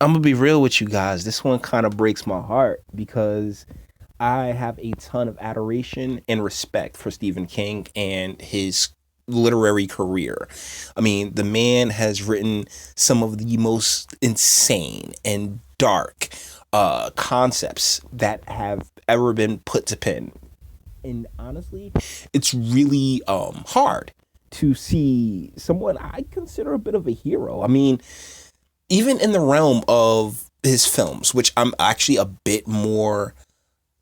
I'm gonna be real with you guys. This one kind of breaks my heart because I have a ton of adoration and respect for Stephen King and his literary career. I mean, the man has written some of the most insane and dark concepts that have ever been put to pen. And honestly, it's really hard to see someone I consider a bit of a hero. I mean, even in the realm of his films, which I'm actually a bit more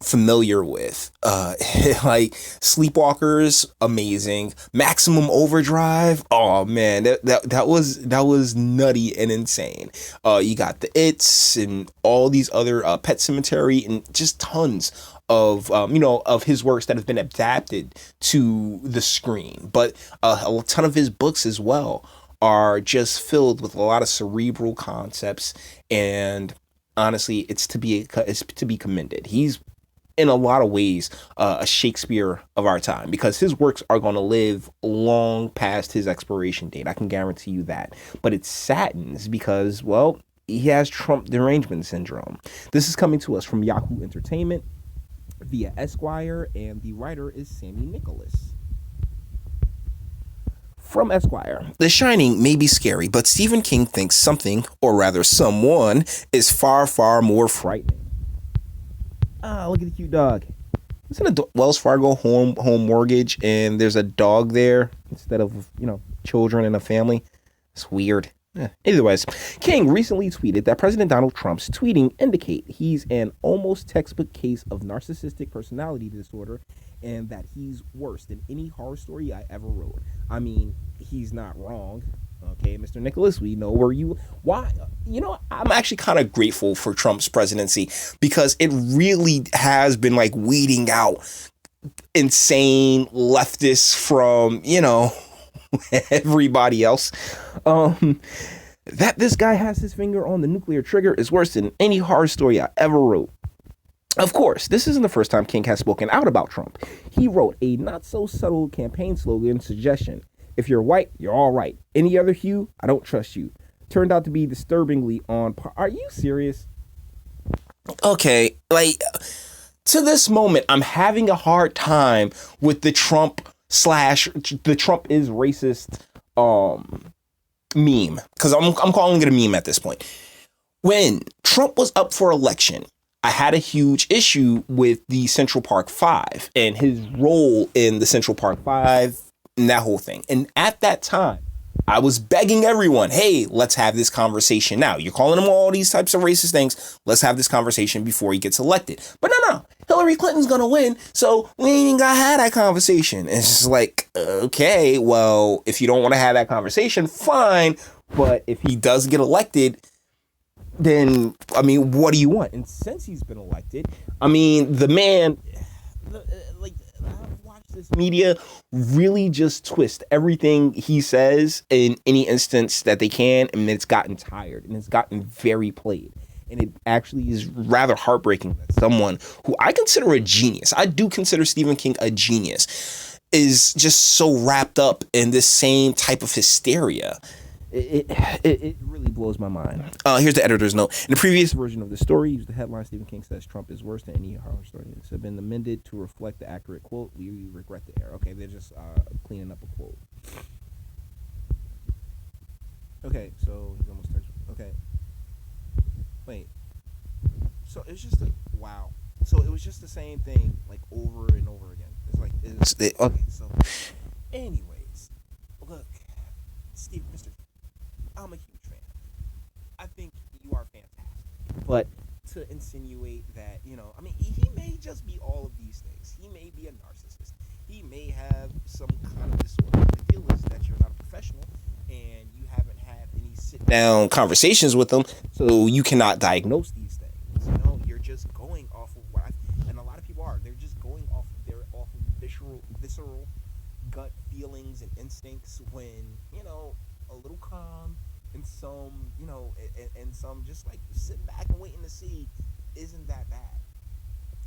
familiar with, like Sleepwalkers, amazing. Maximum Overdrive, oh man, that was nutty and insane. You got the It's and all these other Pet Cemetery and just tons of of his works that have been adapted to the screen, but a ton of his books as well are just filled with a lot of cerebral concepts, and honestly it's to be commended. He's in a lot of ways a Shakespeare of our time because his works are going to live long past his expiration date. I can guarantee you that. But it saddens because, well, he has Trump derangement syndrome. This is coming to us from Yahoo Entertainment via Esquire, and the writer is Sammy Nicholas. From Esquire. The Shining may be scary, but Stephen King thinks something, or rather someone, is far, far more frightening. Ah, look at the cute dog. Isn't a Wells Fargo home mortgage and there's a dog there instead of, children and a family? It's weird. Anyways, King recently tweeted that President Donald Trump's tweeting indicate he's an almost textbook case of narcissistic personality disorder and that he's worse than any horror story I ever wrote. I mean, he's not wrong. Okay, Mr. Nicholas, we know where you. Why? I'm actually kind of grateful for Trump's presidency because it really has been like weeding out insane leftists from, everybody else. That this guy has his finger on the nuclear trigger is worse than any horror story I ever wrote. Of course, this isn't the first time King has spoken out about Trump. He wrote a not so subtle campaign slogan suggestion. If you're white, you're all right. Any other hue, I don't trust you. Turned out to be disturbingly on par. Are you serious? Okay, like, to this moment, I'm having a hard time with the Trump slash the Trump is racist meme, because I'm calling it a meme at this point. When Trump was up for election, I had a huge issue with the Central Park Five and his role in the Central Park Five and that whole thing. And at that time, I was begging everyone, hey, let's have this conversation now. You're calling him all these types of racist things. Let's have this conversation before he gets elected. But no. Hillary Clinton's going to win. So we ain't even got to have that conversation. And it's just like, okay, well, if you don't want to have that conversation, fine. But if he does get elected, then, I mean, what do you want? And since he's been elected, I mean, the man, I've watched this media really just twist everything he says in any instance that they can, and it's gotten tired, and it's gotten very played. And it actually is rather heartbreaking that someone who I consider a genius, I do consider Stephen King a genius, is just so wrapped up in this same type of hysteria. It really blows my mind. Here's the editor's note. In the previous version of the story, used the headline Stephen King says Trump is worse than any horror story. It's been amended to reflect the accurate quote. We regret the error. Okay, they're just cleaning up a quote. Okay, so he's almost touched. Okay. Wait. So it's just wow. So it was just the same thing like over and over again. It's like okay. So, anyways, look, Steve, Mr. I'm a huge fan. I think you are fantastic. But to insinuate that, I mean, he may just be all of these things. He may be a narcissist. He may have some kind of disorder. The deal is that you're not a professional and you haven't had any sit down conversations with them, so you cannot diagnose these things. You're just going off of and a lot of people are. They're just going off of visceral gut feelings and instincts when, a little calm and some, and some just like sitting back and waiting to see isn't that bad.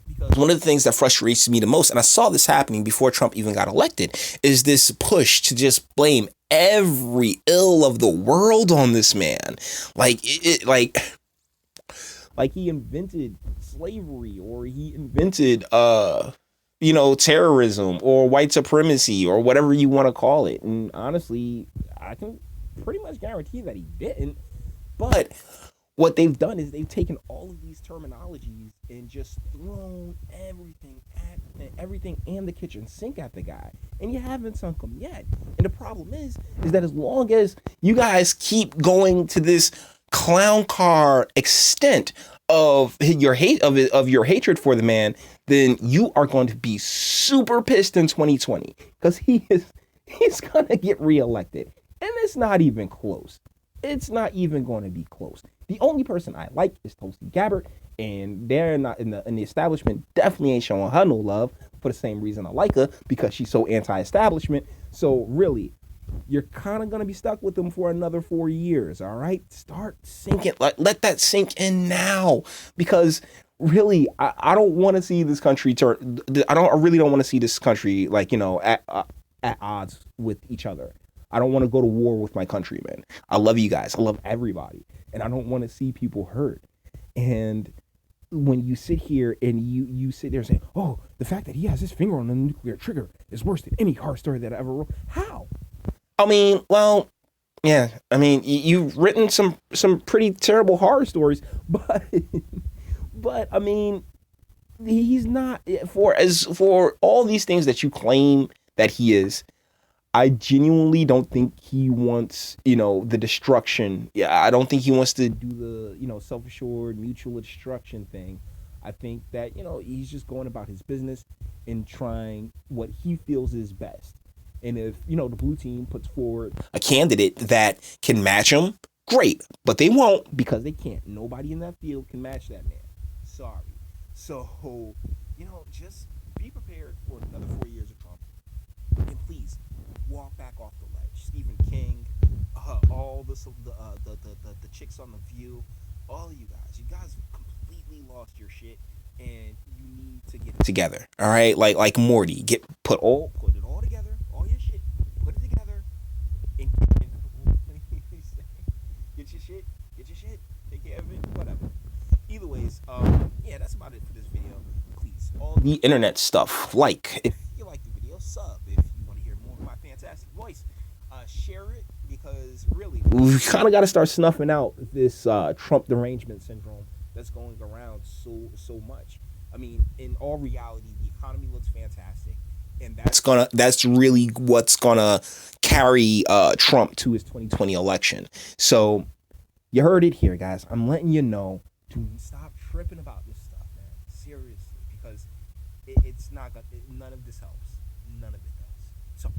Because one of the things that frustrates me the most, and I saw this happening before Trump even got elected, is this push to just blame every ill of the world on this man. Like like he invented slavery or he invented terrorism or white supremacy or whatever you want to call it. And honestly, I can pretty much guarantee that he didn't. But what they've done is they've taken all of these terminologies and just thrown everything and the kitchen sink at the guy, and you haven't sunk him yet. And the problem is that as long as you guys keep going to this clown car extent of your your hatred for the man, then you are going to be super pissed in 2020 because he's gonna get reelected, and it's not even close. It's not even going to be close. The only person I like is Tulsi Gabbard, and they're not in the establishment. Definitely ain't showing her no love for the same reason I like her, because she's so anti-establishment. So really, you're kind of gonna be stuck with them for another 4 years. All right, start sinking. Let that sink in now, because really, I don't want to see this country turn. I really don't want to see this country at odds with each other. I don't want to go to war with my countrymen. I love you guys. I love everybody. And I don't want to see people hurt. And when you sit here and you sit there saying, oh, the fact that he has his finger on the nuclear trigger is worse than any horror story that I ever wrote. How? I mean, well, yeah. I mean, you've written some pretty terrible horror stories, but I mean, he's not for all these things that you claim that he is. I genuinely don't think he wants, the destruction. Yeah, I don't think he wants to do the, self-assured mutual destruction thing. I think that, he's just going about his business and trying what he feels is best. And if, the blue team puts forward a candidate that can match him, great. But they won't, because they can't. Nobody in that field can match that man. Sorry. So, just be prepared for another 4 years of Trump. And please, walk back off the ledge. Stephen King, all the chicks on The View, all of you guys completely lost your shit, and you need to get it together. All right, like Morty, put it all together, all your shit, put it together, and get your shit, take care of it, whatever. Either ways, yeah, that's about it for this video. Please, all the internet stuff, if you like the video, sub. If you want to hear more of my fantastic voice, share it, because really, we kind of got to start snuffing out this Trump derangement syndrome that's going around so much. I mean, in all reality, the economy looks fantastic, and that's really what's gonna carry Trump to his 2020 election. So you heard it here, guys. I'm letting you know to stop tripping about this stuff, man. Seriously, because it's not gonna. None of this helps. None of it does. So